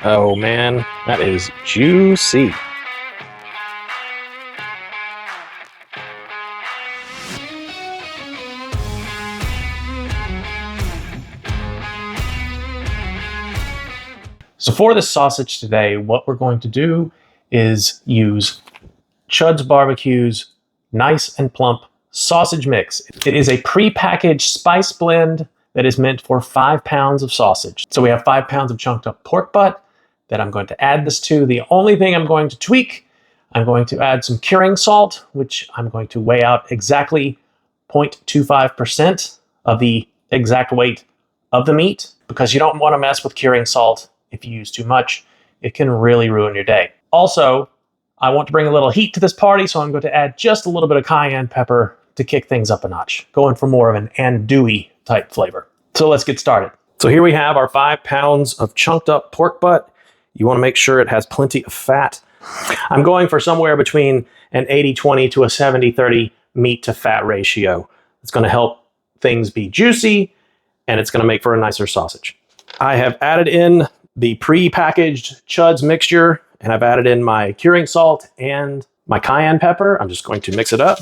Oh man, that is juicy. So for this sausage today, what we're going to do is use Chud's Barbecue's Nice and Plump sausage mix. It is a pre-packaged spice blend that is meant for 5 pounds of sausage. So we have 5 pounds of chunked up pork butt that I'm going to add this to. The only thing I'm going to tweak, I'm going to add some curing salt, which I'm going to weigh out exactly 0.25% of the exact weight of the meat, because you don't want to mess with curing salt. If you use too much, it can really ruin your day. Also, I want to bring a little heat to this party, so I'm going to add just a little bit of cayenne pepper to kick things up a notch, going for more of an andouille type flavor. So let's get started. So here we have our 5 pounds of chunked up pork butt. You want to make sure it has plenty of fat. I'm going for somewhere between an 80-20 to a 70-30 meat to fat ratio. It's going to help things be juicy, and it's going to make for a nicer sausage. I have added in the pre-packaged Chud's mixture, and I've added in my curing salt and my cayenne pepper. I'm just going to mix it up.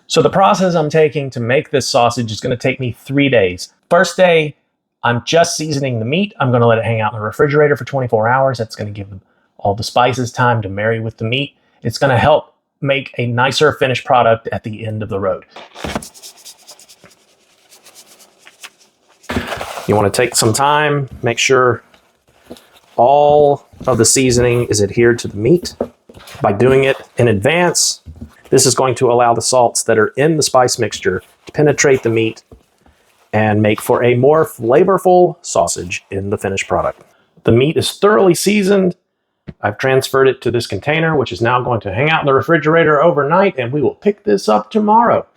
So the process I'm taking to make this sausage is going to take me 3 days. First day, I'm just seasoning the meat. I'm going to let it hang out in the refrigerator for 24 hours. That's going to give all the spices time to marry with the meat. It's going to help make a nicer finished product at the end of the road. You want to take some time, make sure all of the seasoning is adhered to the meat. By doing it in advance, this is going to allow the salts that are in the spice mixture to penetrate the meat and make for a more flavorful sausage in the finished product. The meat is thoroughly seasoned. I've transferred it to this container, which is now going to hang out in the refrigerator overnight, and we will pick this up tomorrow.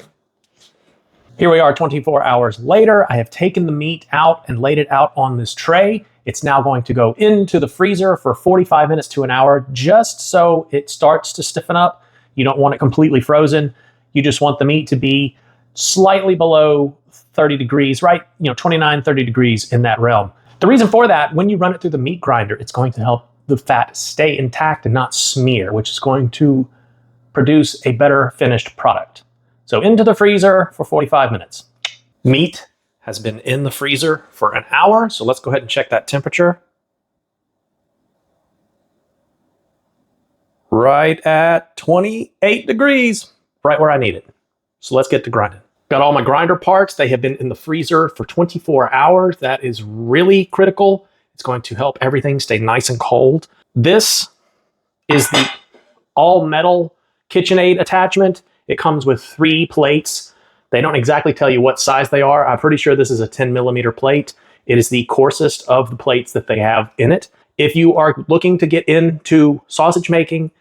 Here we are 24 hours later. I have taken the meat out and laid it out on this tray. It's now going to go into the freezer for 45 minutes to an hour, just so it starts to stiffen up. You don't want it completely frozen. You just want the meat to be slightly below 30 degrees, right? 29, 30 degrees in that realm. The reason for that, when you run it through the meat grinder, it's going to help the fat stay intact and not smear, which is going to produce a better finished product. So into the freezer for 45 minutes. Meat has been in the freezer for an hour, so let's go ahead and check that temperature. Right at 28 degrees, right where I need it. So let's get to grinding. Got all my grinder parts. They have been in the freezer for 24 hours. That is really critical. It's going to help everything stay nice and cold. This is the all metal KitchenAid attachment. It comes with 3 plates. They don't exactly tell you what size they are. I'm pretty sure this is a 10mm plate. It is the coarsest of the plates that they have in it. If you are looking to get into sausage making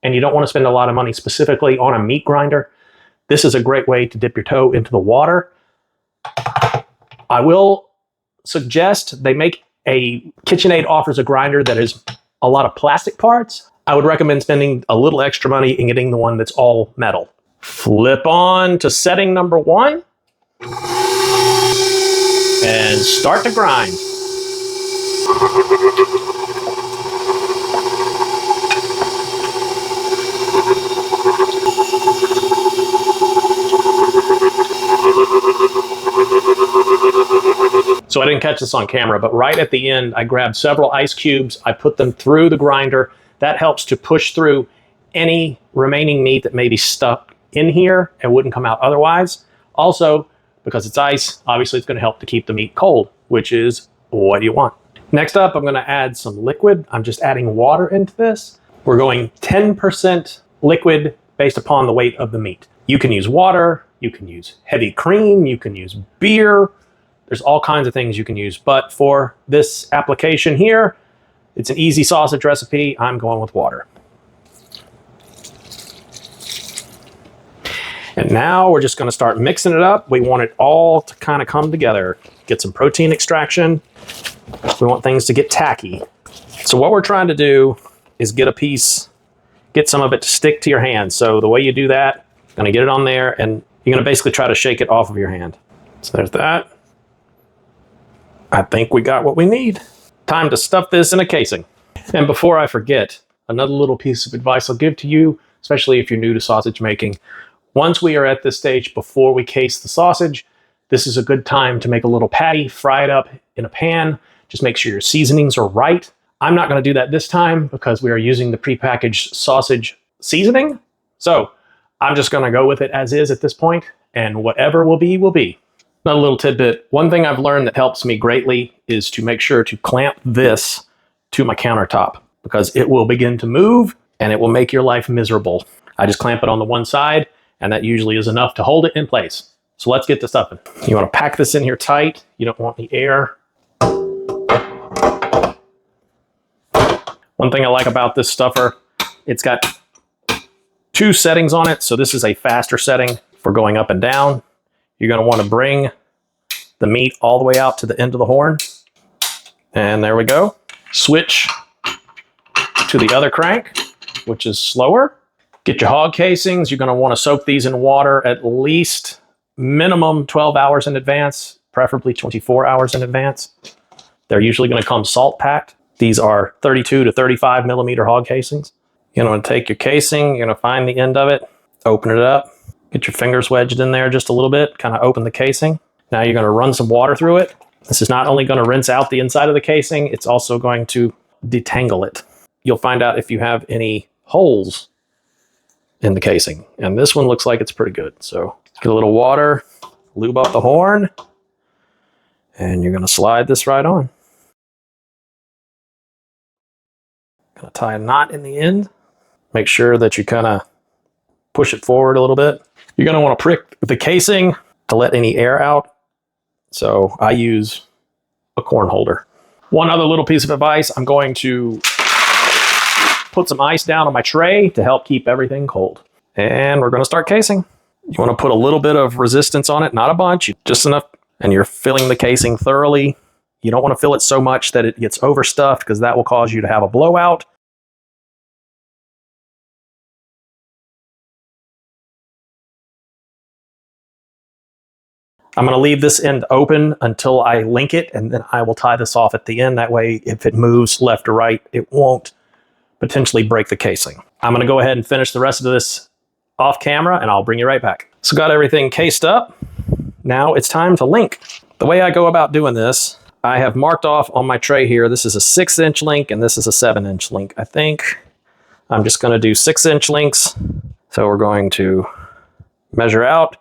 and you don't want to spend a lot of money specifically on a meat grinder, this is a great way to dip your toe into the water. I will suggest KitchenAid offers a grinder that is a lot of plastic parts. I would recommend spending a little extra money and getting the one that's all metal. Flip on to setting number 1 and start to grind. So I didn't catch this on camera, but right at the end, I grabbed several ice cubes. I put them through the grinder. That helps to push through any remaining meat that may be stuck in here and wouldn't come out otherwise. Also, because it's ice, obviously it's going to help to keep the meat cold, which is what you want. Next up, I'm going to add some liquid. I'm just adding water into this. We're going 10% liquid based upon the weight of the meat. You can use water, you can use heavy cream, you can use beer. There's all kinds of things you can use, but for this application here, it's an easy sausage recipe. I'm going with water. And now we're just going to start mixing it up. We want it all to kind of come together. Get some protein extraction. We want things to get tacky. So what we're trying to do is get some of it to stick to your hand. So the way you do that, going to get it on there, and you're going to basically try to shake it off of your hand. So there's that. I think we got what we need. Time to stuff this in a casing. And before I forget, another little piece of advice I'll give to you, especially if you're new to sausage making. Once we are at this stage before we case the sausage, this is a good time to make a little patty, fry it up in a pan. Just make sure your seasonings are right. I'm not going to do that this time because we are using the prepackaged sausage seasoning. So I'm just going to go with it as is at this point, and whatever will be, will be. Another little tidbit. One thing I've learned that helps me greatly is to make sure to clamp this to my countertop because it will begin to move and it will make your life miserable. I just clamp it on the one side and that usually is enough to hold it in place. So let's get to stuffing. You want to pack this in here tight. You don't want any air. One thing I like about this stuffer, it's got 2 settings on it. So this is a faster setting for going up and down. You're going to want to bring the meat all the way out to the end of the horn. And there we go. Switch to the other crank, which is slower. Get your hog casings. You're going to want to soak these in water at least minimum 12 hours in advance, preferably 24 hours in advance. They're usually going to come salt packed. These are 32 to 35 millimeter hog casings. You're going to take your casing, you're going to find the end of it, open it up, get your fingers wedged in there just a little bit, kind of open the casing. Now you're going to run some water through it. This is not only going to rinse out the inside of the casing, it's also going to detangle it. You'll find out if you have any holes in the casing. And this one looks like it's pretty good. So get a little water, lube up the horn, and you're going to slide this right on. Going to tie a knot in the end. Make sure that you kind of push it forward a little bit. You're going to want to prick the casing to let any air out. So I use a corn holder. One other little piece of advice, I'm going to put some ice down on my tray to help keep everything cold. And we're going to start casing. You want to put a little bit of resistance on it, not a bunch, just enough. And you're filling the casing thoroughly. You don't want to fill it so much that it gets overstuffed because that will cause you to have a blowout. I'm going to leave this end open until I link it, and then I will tie this off at the end. That way, if it moves left or right, it won't potentially break the casing. I'm going to go ahead and finish the rest of this off camera, and I'll bring you right back. So got everything cased up. Now it's time to link. The way I go about doing this, I have marked off on my tray here, this is a 6-inch link, and this is a 7-inch link. I think I'm just going to do 6-inch links. So we're going to measure out,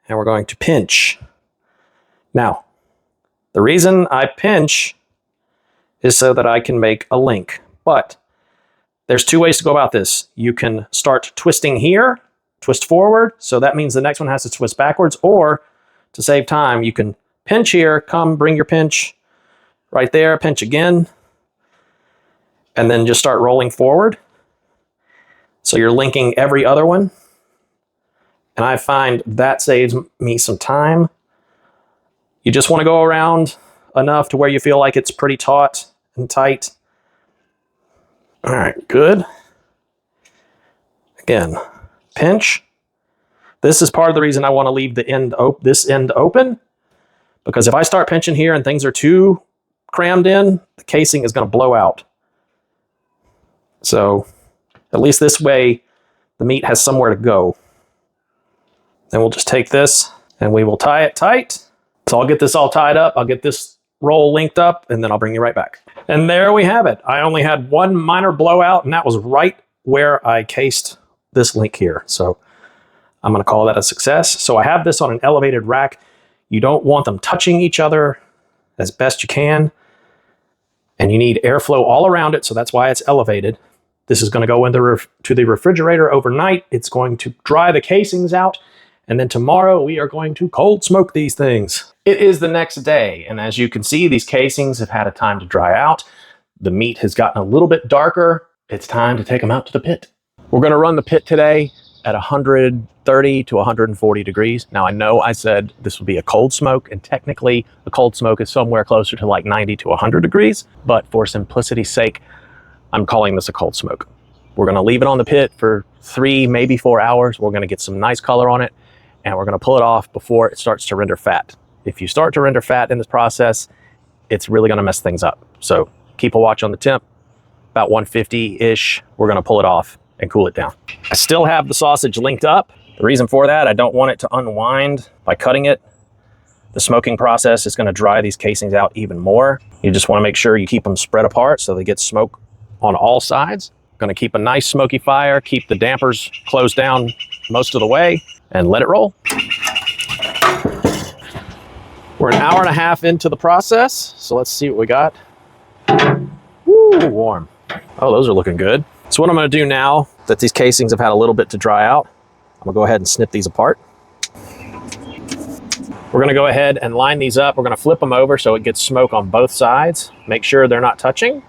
and we're going to pinch. Now, the reason I pinch is so that I can make a link, but there's 2 ways to go about this. You can start twisting here, twist forward, so that means the next one has to twist backwards, or to save time, you can pinch here, bring your pinch right there, pinch again, and then just start rolling forward. So you're linking every other one, and I find that saves me some time. You just want to go around enough to where you feel like it's pretty taut and tight. All right, good. Again, pinch. This is part of the reason I want to leave this end open, because if I start pinching here and things are too crammed in, the casing is going to blow out. So at least this way, the meat has somewhere to go. Then we'll just take this and we will tie it tight. So I'll get this all tied up. I'll get this roll linked up, and then I'll bring you right back. And there we have it. I only had one minor blowout, and that was right where I cased this link here. So I'm going to call that a success. So I have this on an elevated rack. You don't want them touching each other as best you can. And you need airflow all around it, so that's why it's elevated. This is going to go into the refrigerator overnight. It's going to dry the casings out. And then tomorrow we are going to cold smoke these things. It is the next day, and as you can see, these casings have had a time to dry out. The meat has gotten a little bit darker. It's time to take them out to the pit. We're going to run the pit today at 130 to 140 degrees. Now I know I said this would be a cold smoke, and technically a cold smoke is somewhere closer to like 90 to 100 degrees, but for simplicity's sake, I'm calling this a cold smoke. We're going to leave it on the pit for 3, maybe 4 hours. We're going to get some nice color on it, and we're going to pull it off before it starts to render fat. If you start to render fat in this process, it's really going to mess things up. So Keep a watch on the temp. About 150-ish. We're gonna pull it off and cool it down. I still have the sausage linked up. The reason for that, I don't want it to unwind by cutting it. The smoking process is gonna dry these casings out even more. You just wanna make sure you keep them spread apart so they get smoke on all sides. Gonna keep a nice smoky fire, keep the dampers closed down most of the way, and let it roll. We're an hour and a half into the process, so let's see what we got. Woo, warm. Oh, those are looking good. So what I'm gonna do now that these casings have had a little bit to dry out, I'm gonna go ahead and snip these apart. We're gonna go ahead and line these up. We're gonna flip them over so it gets smoke on both sides. Make sure they're not touching.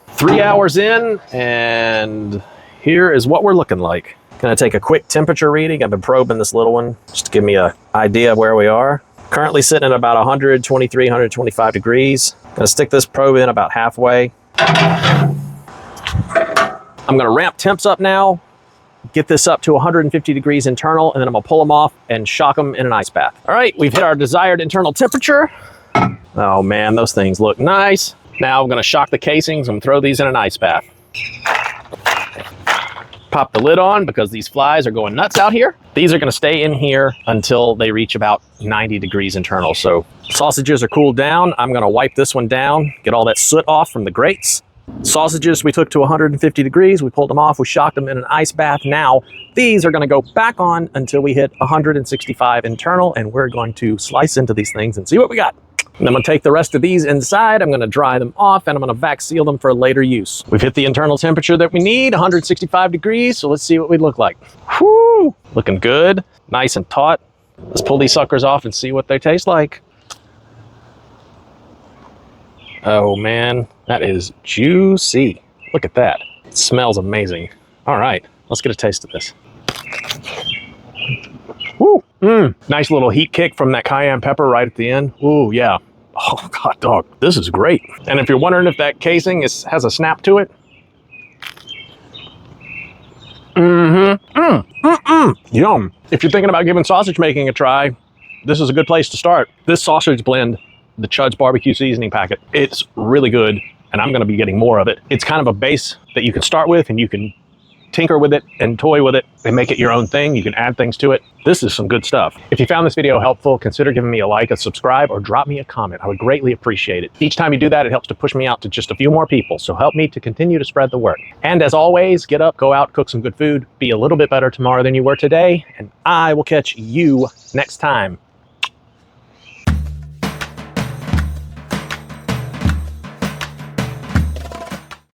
3 hours in, and here is what we're looking like. Gonna take a quick temperature reading. I've been probing this little one just to give me an idea of where we are. Currently sitting at about 123, 125 degrees. Gonna stick this probe in about halfway. I'm gonna ramp temps up now, get this up to 150 degrees internal, and then I'm gonna pull them off and shock them in an ice bath. All right, we've hit our desired internal temperature. Oh man, those things look nice. Now I'm gonna shock the casings and throw these in an ice bath. Pop the lid on because these flies are going nuts out here. These are gonna stay in here until they reach about 90 degrees internal. So sausages are cooled down. I'm gonna wipe this one down, get all that soot off from the grates. Sausages we took to 150 degrees, we pulled them off, we shocked them in an ice bath. Now, these are gonna go back on until we hit 165 internal, and we're going to slice into these things and see what we got. And I'm gonna take the rest of these inside, I'm gonna dry them off, and I'm gonna vac seal them for later use. We've hit the internal temperature that we need, 165 degrees, so let's see what we look like. Whoo! Looking good, nice and taut. Let's pull these suckers off and see what they taste like. Oh man, that is juicy. Look at that. It smells amazing. All right, let's get a taste of this. Woo! Nice little heat kick from that cayenne pepper right at the end. Ooh, yeah. Oh, God, dog, this is great. And if you're wondering if that casing has a snap to it, yum. If you're thinking about giving sausage making a try, this is a good place to start. This sausage blend, the Chud's barbecue seasoning packet, it's really good, and I'm gonna be getting more of it. It's kind of a base that you can start with, and you can tinker with it and toy with it and make it your own thing. You can add things to it. This is some good stuff. If you found this video helpful, consider giving me a like, a subscribe, or drop me a comment. I would greatly appreciate it. Each time you do that, it helps to push me out to just a few more people. So help me to continue to spread the word. And as always, get up, go out, cook some good food, be a little bit better tomorrow than you were today, and I will catch you next time.